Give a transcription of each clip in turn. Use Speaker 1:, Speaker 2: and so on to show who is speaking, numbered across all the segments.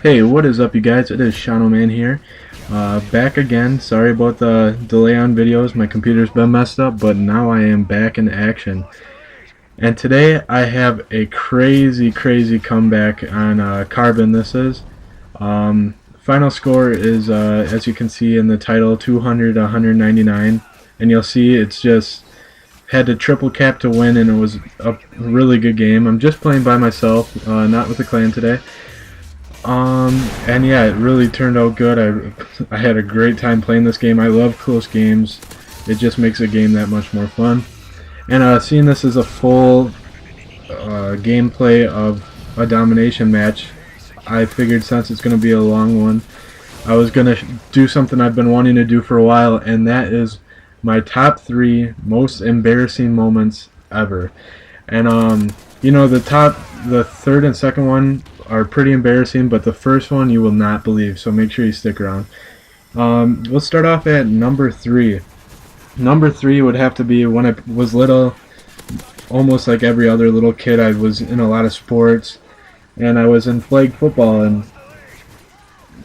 Speaker 1: Hey, what is up, you guys? It is Shano Man here, back again. Sorry about the delay on videos. My computer's been messed up, but now I am back in action. And today I have a crazy comeback on Carbon. This is final score is as you can see in the title, 200 199, and you'll see it's just had to triple cap to win, and it was a really good game. I'm just playing by myself, not with the clan today. And yeah, it really turned out good. I had a great time playing this game. I love close games. It just makes a game that much more fun. And seeing this as a full gameplay of a domination match, I figured since it's going to be a long one, I was going to do something I've been wanting to do for a while, and that is my top 3 most embarrassing moments ever. And you know, the third and second one are pretty embarrassing, but the first one you will not believe, so make sure you stick around. Let's start off at number 3. Number 3 would have to be when I was little. Almost like every other little kid, I was in a lot of sports, and I was in flag football, and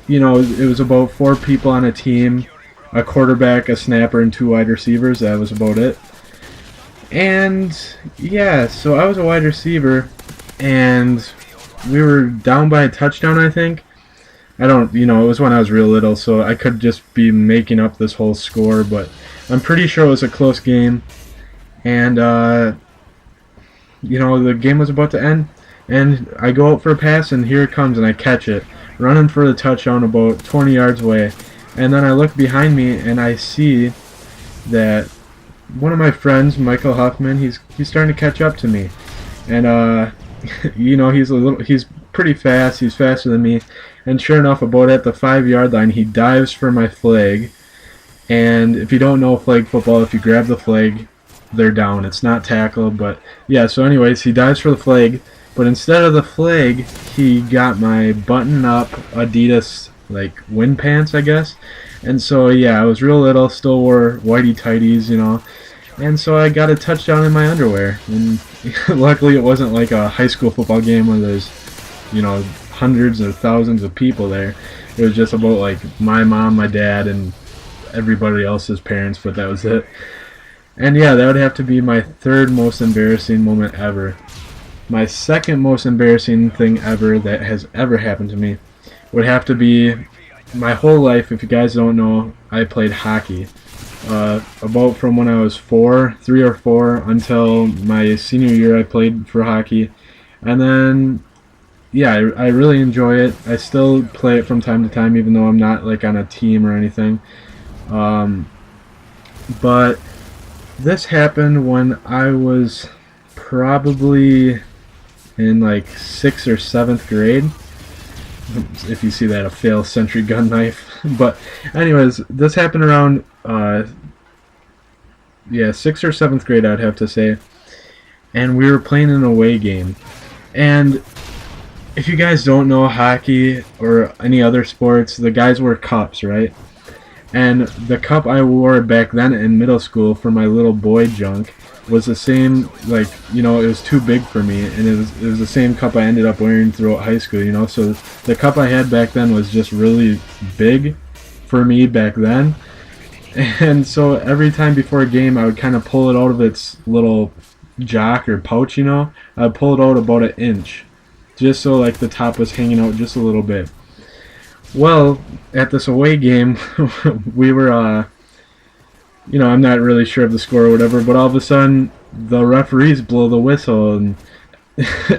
Speaker 1: you know, it was about 4 people on a team, a quarterback, a snapper, and 2 wide receivers. That was about it. And yeah, so I was a wide receiver, and we were down by a touchdown, I think. I don't, you know, it was when I was real little, so I could just be making up this whole score, but I'm pretty sure it was a close game. And you know, the game was about to end, and I go out for a pass, and here it comes, and I catch it, running for the touchdown about 20 yards away. And then I look behind me, and I see that one of my friends, Michael Huffman, he's starting to catch up to me. And you know, he's pretty fast. He's faster than me. And sure enough, about at the 5-yard line, he dives for my flag. And if you don't know flag football, if you grab the flag, they're down. It's not tackle, but yeah. So anyways, he dives for the flag, but instead of the flag, he got my button-up Adidas like wind pants, I guess. And so yeah, I was real little, still wore whitey tighties, you know. And so I got a touchdown in my underwear. And luckily it wasn't like a high school football game where there's, you know, hundreds or thousands of people there. It was just about like my mom, my dad, and everybody else's parents, but that was it. And yeah, that would have to be my 3rd most embarrassing moment ever. My 2nd most embarrassing thing ever that has ever happened to me would have to be my whole life. If you guys don't know, I played hockey. About from when I was 3 or 4 until my senior year, I played for hockey. And then yeah, I really enjoy it. I still play it from time to time, even though I'm not like on a team or anything. But this happened when I was probably in like 6th or 7th grade. If you see that, a fail sentry gun knife. But anyways, this happened around yeah, 6th or 7th grade, I'd have to say. And we were playing an away game. And if you guys don't know hockey or any other sports, the guys wear cups, right? And the cup I wore back then in middle school for my little boy junk was the same, like, you know, it was too big for me, and it was the same cup I ended up wearing throughout high school, you know. So the cup I had back then was just really big for me back then. And so every time before a game, I would kind of pull it out of its little jock or pouch, you know. I'd pull it out about 1 inch, just so like the top was hanging out just a little bit. Well, at this away game, we were, you know, I'm not really sure of the score or whatever, but all of a sudden, the referees blow the whistle, and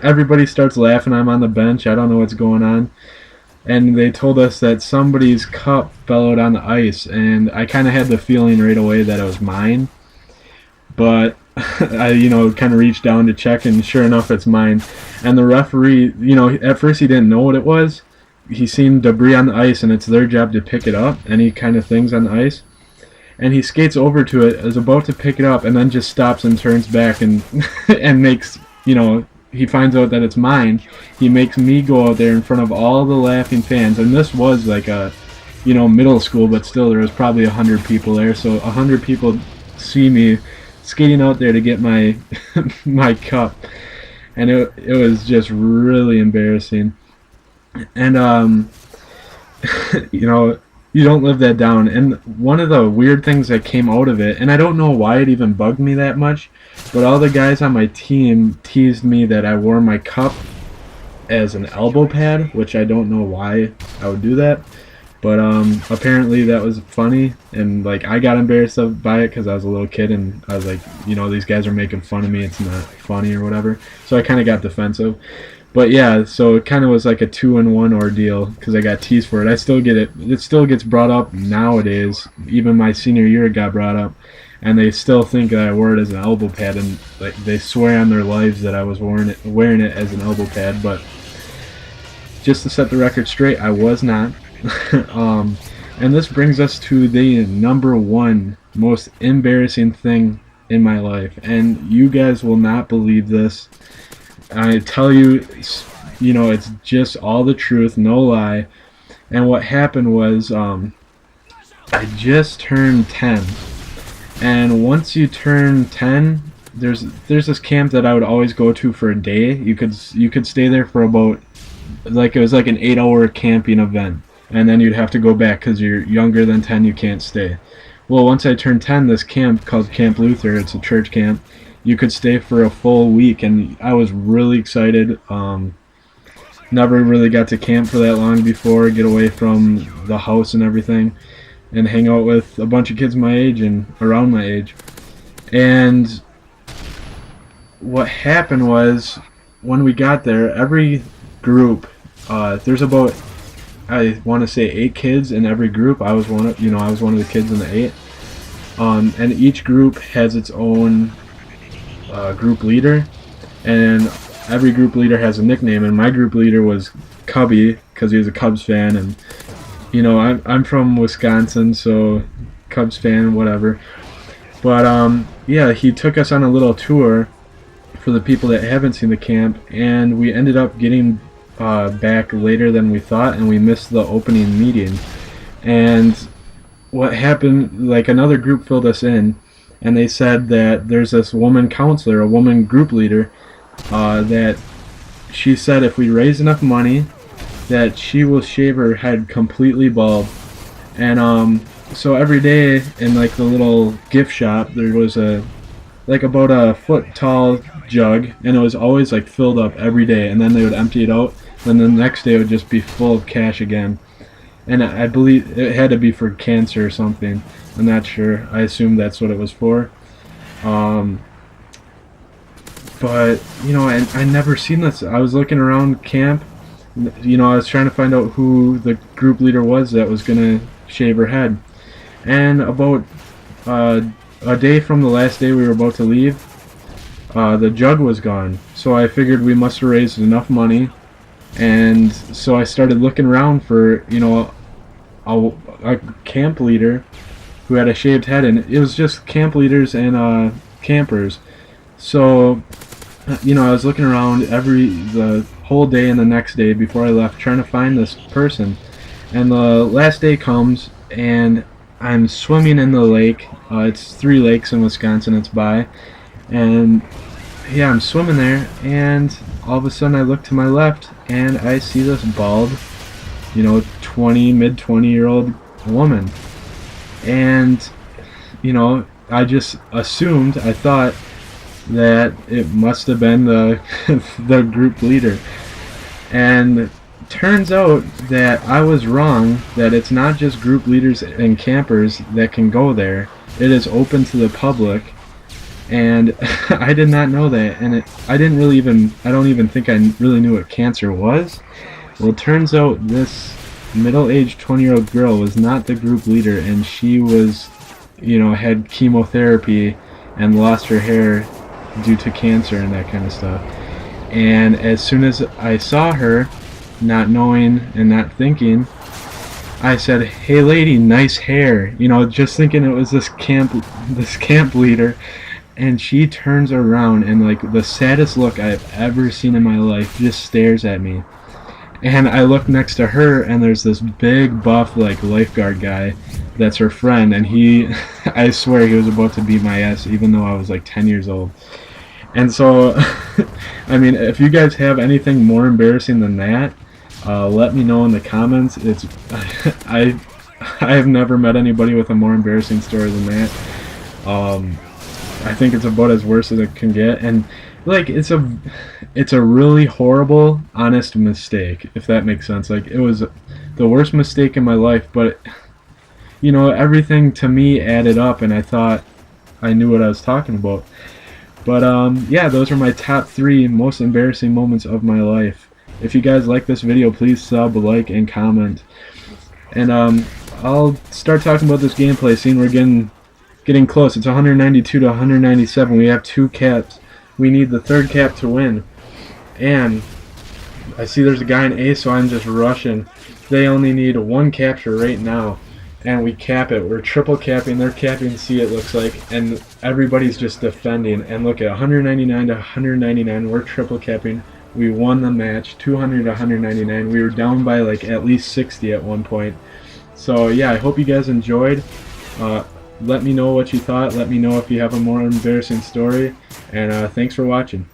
Speaker 1: everybody starts laughing. I'm on the bench. I don't know what's going on. And they told us that somebody's cup fell out on the ice, and I kind of had the feeling right away that it was mine. But I, you know, kind of reached down to check, and sure enough, it's mine. And the referee, you know, at first he didn't know what it was. He seen debris on the ice, and it's their job to pick it up, any kind of things on the ice. And he skates over to it, is about to pick it up, and then just stops and turns back and and makes, you know, he finds out that it's mine. He makes me go out there in front of all the laughing fans, and this was like a, you know, middle school, but still there was probably 100 people there, so 100 people see me skating out there to get my my cup, and it was just really embarrassing. And you know, you don't live that down. And one of the weird things that came out of it, and I don't know why it even bugged me that much, but all the guys on my team teased me that I wore my cup as an elbow pad, which I don't know why I would do that. But apparently that was funny, and like I got embarrassed by it because I was a little kid, and I was like, you know, these guys are making fun of me. It's not funny or whatever. So I kind of got defensive. But yeah, so it kind of was like a 2-in-1 ordeal because I got teased for it. I still get it. It still gets brought up nowadays. Even my senior year it got brought up, and they still think that I wore it as an elbow pad, and like they swear on their lives that I was wearing it as an elbow pad. But just to set the record straight, I was not. And this brings us to the number one most embarrassing thing in my life, and you guys will not believe this. I tell you, you know, it's just all the truth, no lie. And what happened was, I just turned 10, and once you turn 10, there's this camp that I would always go to for a day. You could stay there for about, like, it was like an 8-hour camping event, and then you'd have to go back because you're younger than 10, you can't stay. Well, once I turned 10, this camp called Camp Luther, it's a church camp, you could stay for a full week, and I was really excited. Never really got to camp for that long before, get away from the house and everything, and hang out with a bunch of kids my age and around my age. And what happened was, when we got there, every group, there's about, I want to say 8 kids in every group. I was one of the kids in the 8. And each group has its own group leader, and every group leader has a nickname. And my group leader was Cubby because he was a Cubs fan, and you know I'm from Wisconsin, so Cubs fan, whatever. But yeah, he took us on a little tour for the people that haven't seen the camp, and we ended up getting back later than we thought, and we missed the opening meeting. And what happened, like, another group filled us in, and they said that there's this woman counselor, a woman group leader, that she said if we raise enough money that she will shave her head completely bald. And so every day in like the little gift shop there was like about a foot tall jug, and it was always like filled up every day, and then they would empty it out, and then the next day it would just be full of cash again. And I believe it had to be for cancer or something. I'm not sure. I assume that's what it was for. But you know, I never seen this. I was looking around camp, you know, I was trying to find out who the group leader was that was gonna shave her head. And about a day from the last day we were about to leave, the jug was gone. So I figured we must have raised enough money, and so I started looking around for, you know, a camp leader who had a shaved head, and it was just camp leaders and campers. So, you know, I was looking around the whole day and the next day before I left, trying to find this person. And the last day comes, and I'm swimming in the lake. It's 3 lakes in Wisconsin it's by. And yeah, I'm swimming there, and all of a sudden I look to my left, and I see this bald, you know, mid-20-year-old woman. And, you know, I just assumed, I thought that it must have been the the group leader. And turns out that I was wrong, that it's not just group leaders and campers that can go there. It is open to the public. And I did not know that, and I don't even think I really knew what cancer was. Well, it turns out this middle-aged 20-year-old girl was not the group leader, and she was, you know, had chemotherapy and lost her hair due to cancer and that kind of stuff. And as soon as I saw her, not knowing and not thinking, I said, "Hey lady, nice hair," you know, just thinking it was this camp leader. And she turns around, and like the saddest look I've ever seen in my life, just stares at me. And I look next to her, and there's this big buff like lifeguard guy that's her friend, and he I swear he was about to beat my ass even though I was like 10 years old. And so I mean, if you guys have anything more embarrassing than that, Let me know in the comments. It's I I have never met anybody with a more embarrassing story than that. I think it's about as worse as it can get, and like it's a really horrible, honest mistake, if that makes sense. Like it was the worst mistake in my life, but you know, everything to me added up, and I thought I knew what I was talking about. But yeah, those are my top 3 most embarrassing moments of my life. If you guys like this video, please sub, like, and comment. And I'll start talking about this gameplay scene. We're getting close. It's 192 to 197. We have 2 caps. We need the 3rd cap to win. And I see there's a guy in A, so I'm just rushing. They only need 1 capture right now. And we cap it. We're triple capping. They're capping C, it looks like. And everybody's just defending. And look at 199 to 199. We're triple capping. We won the match, 200 to 199. We were down by like at least 60 at one point. So yeah, I hope you guys enjoyed. Let me know what you thought. Let me know if you have a more embarrassing story. And thanks for watching.